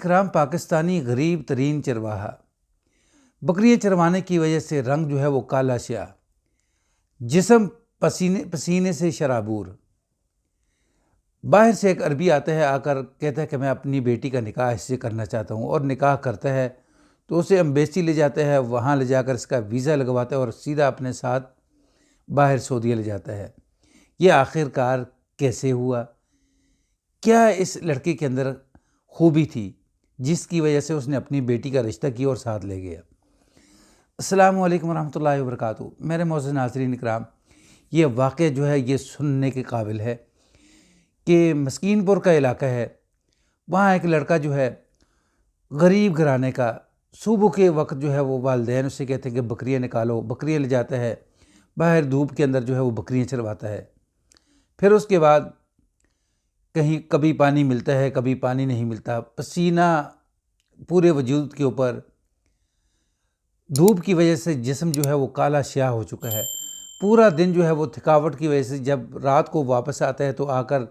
کرام پاکستانی غریب ترین چرواہا، بکریاں چروانے کی وجہ سے رنگ جو ہے وہ کالا سیاہ، جسم پسینے سے شرابور۔ باہر سے ایک عربی آتا ہے، آ کر کہتا ہے کہ میں اپنی بیٹی کا نکاح اس سے کرنا چاہتا ہوں، اور نکاح کرتا ہے تو اسے امبیسی لے جاتا ہے، وہاں لے جا کر اس کا ویزا لگواتا ہے اور سیدھا اپنے ساتھ باہر سعودیہ لے جاتا ہے۔ یہ آخر کار کیسے ہوا؟ کیا اس لڑکے کے اندر خوبی تھی جس کی وجہ سے اس نے اپنی بیٹی کا رشتہ کیا اور ساتھ لے گیا؟ السلام علیکم ورحمۃ اللہ وبرکاتہ۔ میرے معزز ناظرین اکرام، یہ واقعہ جو ہے یہ سننے کے قابل ہے کہ مسکین پور کا علاقہ ہے، وہاں ایک لڑکا جو ہے غریب گھرانے کا، صبح کے وقت جو ہے وہ والدین اسے کہتے ہیں کہ بکریاں نکالو، بکریاں لے جاتا ہے، باہر دھوپ کے اندر جو ہے وہ بکریاں چرواتا ہے۔ پھر اس کے بعد کہیں کبھی پانی ملتا ہے، کبھی پانی نہیں ملتا، پسینہ پورے وجود کے اوپر، دھوپ کی وجہ سے جسم جو ہے وہ کالا سیاہ ہو چکا ہے۔ پورا دن جو ہے وہ تھکاوٹ کی وجہ سے جب رات کو واپس آتا ہے تو آ کر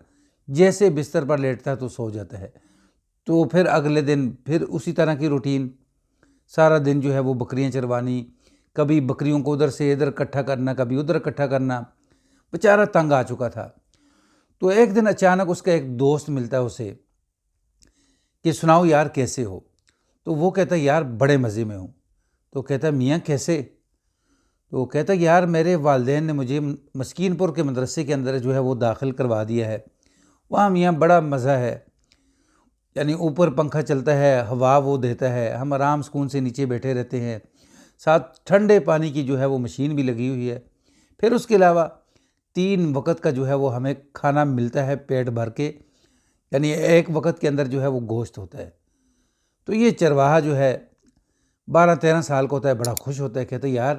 جیسے بستر پر لیٹتا ہے تو سو جاتا ہے۔ تو پھر اگلے دن پھر اسی طرح کی روٹین، سارا دن جو ہے وہ بکریاں چروانی، کبھی بکریوں کو ادھر سے ادھر اکٹھا کرنا، کبھی ادھر اکٹھا کرنا، بیچارہ تنگ آ چکا تھا۔ تو ایک دن اچانک اس کا ایک دوست ملتا ہے اسے کہ سناؤ یار کیسے ہو؟ تو وہ کہتا ہے یار بڑے مزے میں ہوں۔ تو کہتا ہے میاں کیسے؟ تو کہتا ہے یار میرے والدین نے مجھے مسکین پور کے مدرسے کے اندر جو ہے وہ داخل کروا دیا ہے، وہاں میاں بڑا مزہ ہے، یعنی اوپر پنکھا چلتا ہے، ہوا وہ دیتا ہے، ہم آرام سکون سے نیچے بیٹھے رہتے ہیں، ساتھ ٹھنڈے پانی کی جو ہے وہ مشین بھی لگی ہوئی ہے، پھر اس کے علاوہ 3 وقت کا جو ہے وہ ہمیں کھانا ملتا ہے پیٹ بھر کے، یعنی ایک وقت کے اندر جو ہے وہ گوشت ہوتا ہے۔ تو یہ چرواہا جو ہے 12-13 سال کا ہوتا ہے، بڑا خوش ہوتا ہے، کہتا ہے یار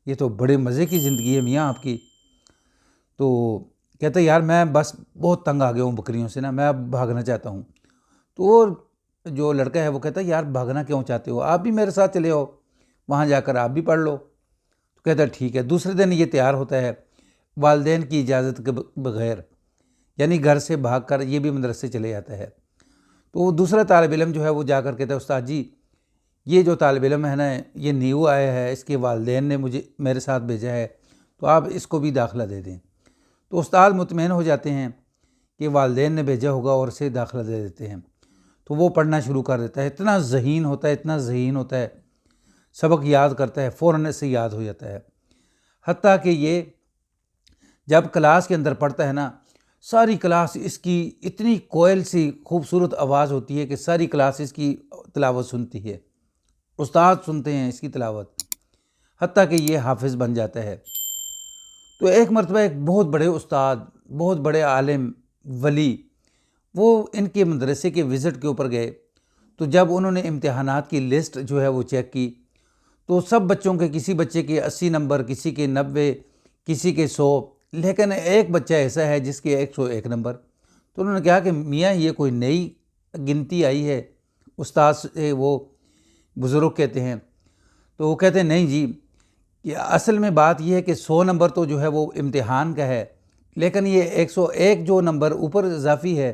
یہ تو بڑے مزے کی زندگی ہے میاں آپ کی۔ تو کہتا ہے یار میں بس بہت تنگ آ گیا ہوں بکریوں سے نا، میں اب بھاگنا چاہتا ہوں۔ تو وہ جو لڑکا ہے وہ کہتا ہے یار بھاگنا کیوں چاہتے ہو؟ آپ بھی میرے ساتھ چلے آؤ، وہاں جا کر آپ بھی پڑھ لو۔ تو کہتا ہے ٹھیک ہے۔ دوسرے دن یہ تیار ہوتا ہے والدین کی اجازت کے بغیر، یعنی گھر سے بھاگ کر یہ بھی مدرسے چلے جاتا ہے۔ تو وہ دوسرا طالب علم جو ہے وہ جا کر کہتا ہے استاد جی یہ جو طالب علم ہے نا یہ نیو آیا ہے، اس کے والدین نے مجھے میرے ساتھ بھیجا ہے، تو آپ اس کو بھی داخلہ دے دیں۔ تو استاد مطمئن ہو جاتے ہیں کہ والدین نے بھیجا ہوگا اور اسے داخلہ دے دیتے ہیں۔ تو وہ پڑھنا شروع کر دیتا ہے، اتنا ذہین ہوتا ہے، سبق یاد کرتا ہے، فوراً سے یاد ہو جاتا ہے۔ حتیٰ کہ یہ جب کلاس کے اندر پڑھتا ہے نا، ساری کلاس اس کی اتنی کوئل سی خوبصورت آواز ہوتی ہے کہ ساری کلاس اس کی تلاوت سنتی ہے، استاد سنتے ہیں اس کی تلاوت، حتیٰ کہ یہ حافظ بن جاتا ہے۔ تو ایک مرتبہ ایک بہت بڑے استاد، بہت بڑے عالم ولی، وہ ان کے مدرسے کے وزٹ کے اوپر گئے، تو جب انہوں نے امتحانات کی لسٹ جو ہے وہ چیک کی تو سب بچوں کے، کسی بچے کے 80 نمبر، کسی کے 90، کسی کے 100، لیکن ایک بچہ ایسا ہے جس کے 101 نمبر۔ تو انہوں نے کہا کہ میاں یہ کوئی نئی گنتی آئی ہے؟ استاد سے وہ بزرگ کہتے ہیں، تو وہ کہتے ہیں نہیں جی، کہ اصل میں بات یہ ہے کہ 100 نمبر تو جو ہے وہ امتحان کا ہے، لیکن یہ 101 جو نمبر اوپر اضافی ہے،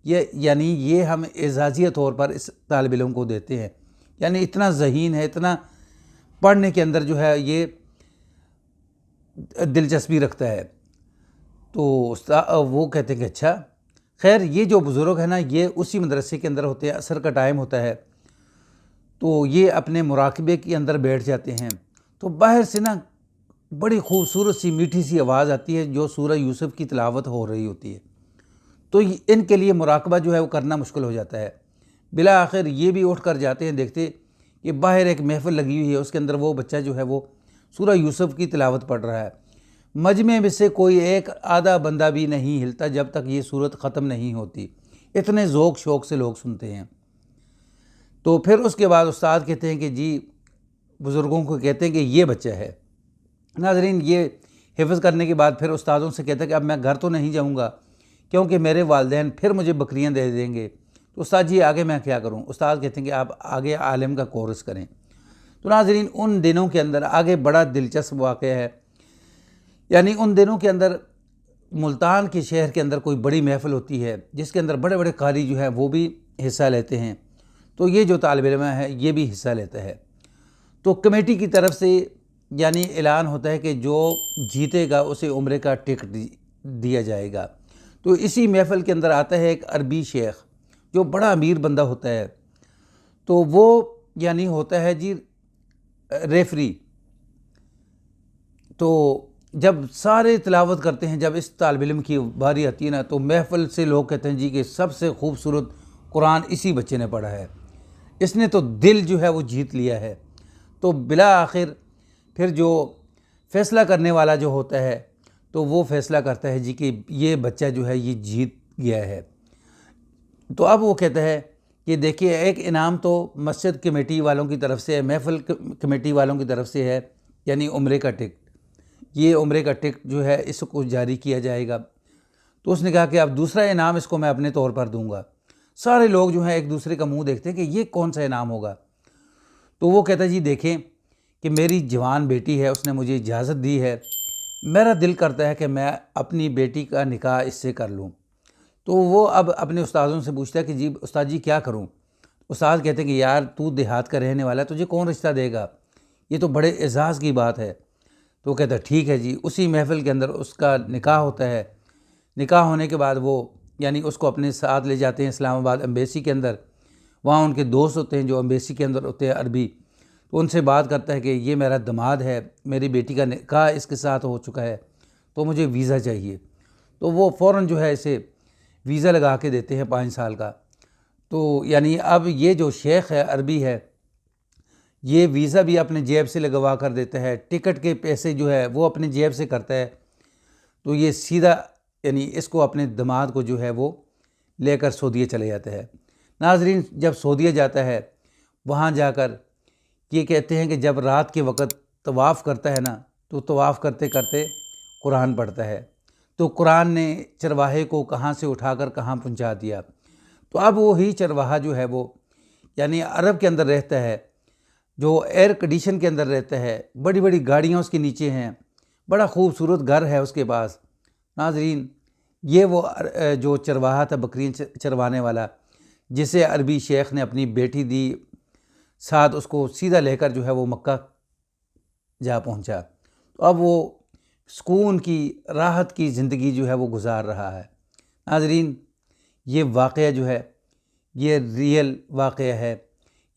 یعنی یہ ہم اعزازیہ طور پر اس طالب علم کو دیتے ہیں، یعنی اتنا ذہین ہے، اتنا پڑھنے کے اندر جو ہے یہ دلچسپی رکھتا ہے۔ تو وہ کہتے ہیں کہ اچھا خیر، یہ جو بزرگ ہے نا یہ اسی مدرسے کے اندر ہوتے ہیں، عصر کا ٹائم ہوتا ہے، تو یہ اپنے مراقبے کے اندر بیٹھ جاتے ہیں، تو باہر سے نا بڑی خوبصورت سی میٹھی سی آواز آتی ہے جو سورہ یوسف کی تلاوت ہو رہی ہوتی ہے۔ تو ان کے لیے مراقبہ جو ہے وہ کرنا مشکل ہو جاتا ہے۔ بالآخر یہ بھی اٹھ کر جاتے ہیں، دیکھتے کہ باہر ایک محفل لگی ہوئی ہے، اس کے اندر وہ بچہ جو ہے وہ سورہ یوسف کی تلاوت پڑھ رہا ہے۔ مجمع میں سے کوئی ایک آدھا بندہ بھی نہیں ہلتا جب تک یہ سورت ختم نہیں ہوتی، اتنے ذوق شوق سے لوگ سنتے ہیں۔ تو پھر اس کے بعد استاد کہتے ہیں کہ جی، بزرگوں کو کہتے ہیں کہ یہ بچہ ہے۔ ناظرین، یہ حفظ کرنے کے بعد پھر استادوں سے کہتا ہے کہ اب میں گھر تو نہیں جاؤں گا کیونکہ میرے والدین پھر مجھے بکریاں دے دیں گے۔ تو استاد جی آگے میں کیا کروں؟ استاد کہتے ہیں کہ آپ آگے عالم کا کورس کریں۔ تو ناظرین، ان دنوں کے اندر آگے بڑا دلچسپ واقعہ ہے، یعنی ان دنوں کے اندر ملتان کے شہر کے اندر کوئی بڑی محفل ہوتی ہے جس کے اندر بڑے بڑے قاری جو ہیں وہ بھی حصہ لیتے ہیں۔ تو یہ جو طالب علم ہے یہ بھی حصہ لیتا ہے۔ تو کمیٹی کی طرف سے یعنی اعلان ہوتا ہے کہ جو جیتے گا اسے عمرے کا ٹکٹ دیا جائے گا۔ تو اسی محفل کے اندر آتا ہے ایک عربی شیخ جو بڑا امیر بندہ ہوتا ہے، تو وہ یعنی ہوتا ہے جی ریفری۔ تو جب سارے تلاوت کرتے ہیں، جب اس طالب علم کی باری آتی ہے نا، تو محفل سے لوگ کہتے ہیں جی کہ سب سے خوبصورت قرآن اسی بچے نے پڑھا ہے، اس نے تو دل جو ہے وہ جیت لیا ہے۔ تو بالآخر پھر جو فیصلہ کرنے والا جو ہوتا ہے تو وہ فیصلہ کرتا ہے جی کہ یہ بچہ جو ہے یہ جیت گیا ہے۔ تو اب وہ کہتا ہے کہ دیکھیے ایک انعام تو مسجد کمیٹی والوں کی طرف سے ہے، محفل کمیٹی والوں کی طرف سے ہے، یعنی عمرے کا ٹکٹ۔ یہ عمرے کا ٹکٹ جو ہے اس کو جاری کیا جائے گا۔ تو اس نے کہا کہ اب دوسرا انعام اس کو میں اپنے طور پر دوں گا۔ سارے لوگ جو ہیں ایک دوسرے کا منہ دیکھتے ہیں کہ یہ کون سا انعام ہوگا۔ تو وہ کہتا ہے جی دیکھیں کہ میری جوان بیٹی ہے، اس نے مجھے اجازت دی ہے، میرا دل کرتا ہے کہ میں اپنی بیٹی کا نکاح اس سے کر لوں۔ تو وہ اب اپنے استاذوں سے پوچھتا ہے کہ جی استاد جی کیا کروں؟ استاد کہتے ہیں کہ یار تو دیہات کا رہنے والا ہے، تجھے کون رشتہ دے گا؟ یہ تو بڑے اعزاز کی بات ہے۔ تو وہ کہتا ہے ٹھیک ہے جی۔ اسی محفل کے اندر اس کا نکاح ہوتا ہے۔ نکاح ہونے کے بعد وہ یعنی اس کو اپنے ساتھ لے جاتے ہیں اسلام آباد ایمبیسی کے اندر۔ وہاں ان کے دوست ہوتے ہیں جو ایمبیسی کے اندر ہوتے ہیں عربی، تو ان سے بات کرتا ہے کہ یہ میرا داماد ہے، میری بیٹی کا نکاح اس کے ساتھ ہو چکا ہے، تو مجھے ویزا چاہیے۔ تو وہ فوراً جو ہے اسے ویزا لگا کے دیتے ہیں 5 سال کا۔ تو یعنی اب یہ جو شیخ ہے عربی ہے، یہ ویزا بھی اپنے جیب سے لگوا کر دیتا ہے، ٹکٹ کے پیسے جو ہے وہ اپنے جیب سے کرتا ہے۔ تو یہ سیدھا یعنی اس کو اپنے داماد کو جو ہے وہ لے کر سعودیہ چلے جاتا ہے۔ ناظرین جب سعودیہ جاتا ہے وہاں جا کر یہ کہتے ہیں کہ جب رات کے وقت طواف کرتا ہے نا، تو طواف کرتے کرتے قرآن پڑھتا ہے، تو قرآن نے چرواہے کو کہاں سے اٹھا کر کہاں پہنچا دیا۔ تو اب وہی چرواہا جو ہے وہ یعنی عرب کے اندر رہتا ہے، جو ایئر کنڈیشن کے اندر رہتا ہے، بڑی بڑی گاڑیاں اس کے نیچے ہیں، بڑا خوبصورت گھر ہے اس کے پاس۔ ناظرین یہ وہ جو چرواہا تھا بکریاں چروانے والا، جسے عربی شیخ نے اپنی بیٹی دی ساتھ، اس کو سیدھا لے کر جو ہے وہ مکہ جا پہنچا۔ تو اب وہ سکون کی راحت کی زندگی جو ہے وہ گزار رہا ہے۔ ناظرین یہ واقعہ جو ہے یہ ریئل واقعہ ہے،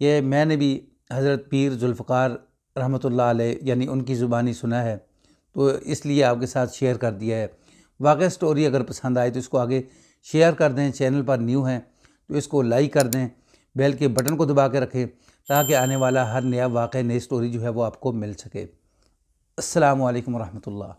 یہ میں نے بھی حضرت پیر ذوالفقار رحمۃ اللہ علیہ یعنی ان کی زبانی سنا ہے، تو اس لیے آپ کے ساتھ شیئر کر دیا ہے۔ واقعہ سٹوری اگر پسند آئے تو اس کو آگے شیئر کر دیں، چینل پر نیو ہیں تو اس کو لائک کر دیں، بیل کے بٹن کو دبا کے رکھیں تاکہ آنے والا ہر نیا واقعہ نئی سٹوری جو ہے وہ آپ کو مل سکے۔ السلام علیکم ورحمۃ اللہ۔